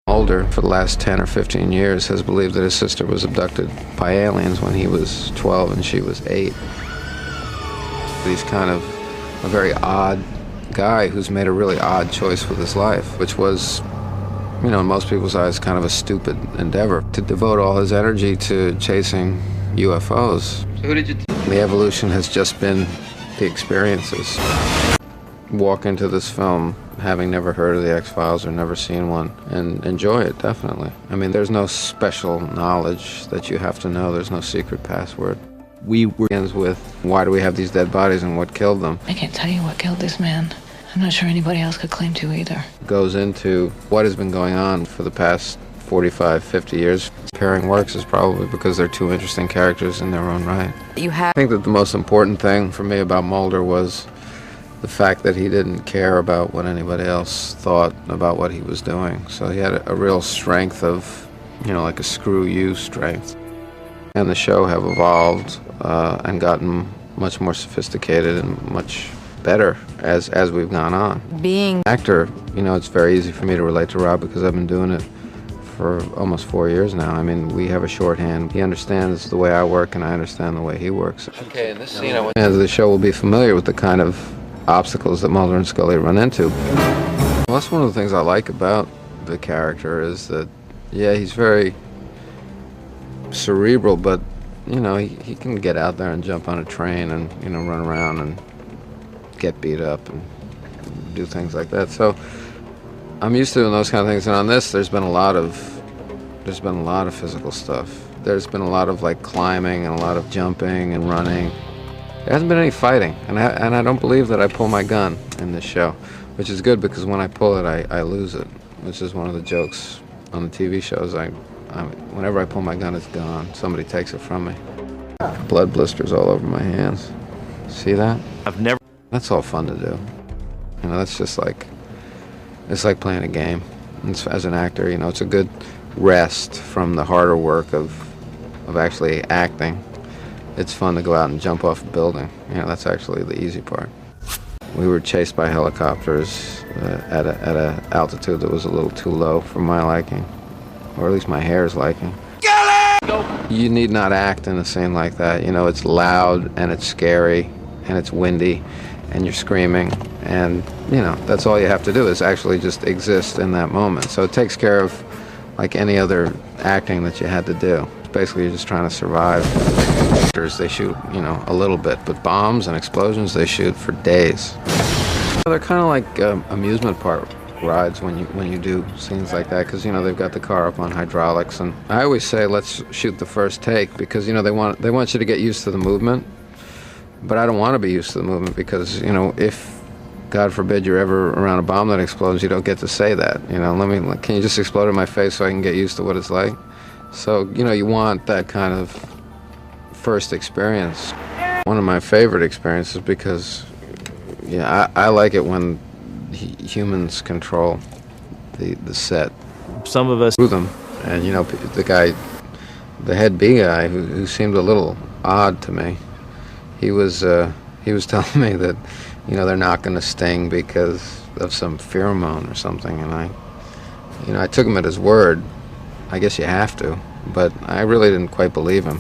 Mulder, for the last 10 or 15 years, has believed that his sister was abducted by aliens when he was 12 and she was 8. He's kind of a very odd guy who's made a really odd choice with his life, which was, you know, in most people's eyes, kind of a stupid endeavor. To devote all his energy to chasing UFOs. So who did you the evolution has just been the experiences. Walk into this film having never heard of the X-Files or never seen one, and enjoy it, definitely. I mean, there's no special knowledge that you have to know. There's no secret password. We begins with, why do we have these dead bodies and what killed them? I can't tell you what killed this man. I'm not sure anybody else could claim to either. Goes into what has been going on for the past 45, 50 years. Pairing works is probably because they're two interesting characters in their own right. I think that the most important thing for me about Mulder was the fact that he didn't care about what anybody else thought about what he was doing. So he had a real strength of, you know, like a screw you strength. And the show have evolved and gotten much more sophisticated and much better as we've gone on. Being an actor, you know, it's very easy for me to relate to Rob because I've been doing it for almost 4 years now. I mean, we have a shorthand. He understands the way I work and I understand the way he works. Okay, in this scene and the show will be familiar with the kind of obstacles that Mulder and Scully run into. Well, that's one of the things I like about the character is that, yeah, he's very cerebral, but, you know, he can get out there and jump on a train and, you know, run around and get beat up and do things like that. So I'm used to doing those kind of things, and on this there's been a lot of physical stuff. There's been a lot of like climbing and a lot of jumping and running. There hasn't been any fighting, and I don't believe that I pull my gun in this show, which is good because when I pull it, I lose it, which is one of the jokes on the TV shows. Whenever I pull my gun, it's gone. Somebody takes it from me. Blood blisters all over my hands. See that? That's all fun to do. You know, that's just like, it's like playing a game. As an actor, you know, it's a good rest from the harder work of actually acting. It's fun to go out and jump off a building. You know, that's actually the easy part. We were chased by helicopters at a altitude that was a little too low for my liking, or at least my hair's liking. You need not act in a scene like that. You know, it's loud and it's scary and it's windy and you're screaming, and, you know, that's all you have to do is actually just exist in that moment. So it takes care of like any other acting that you had to do. Basically, you're just trying to survive. They shoot, you know, a little bit, but bombs and explosions, they shoot for days. They're kind of like amusement park rides when you do scenes like that, because, you know, they've got the car up on hydraulics, and I always say let's shoot the first take, because, you know, they want you to get used to the movement, but I don't want to be used to the movement, because, you know, if God forbid you're ever around a bomb that explodes, you don't get to say that. You know, can you just explode in my face so I can get used to what it's like? So, you know, you want that kind of first experience. One of my favorite experiences, because, yeah, I like it when humans control the set. Some of us through them, and, you know, the head B guy who seemed a little odd to me. He was telling me that, you know, they're not going to sting because of some pheromone or something, and I took him at his word. I guess you have to, but I really didn't quite believe him.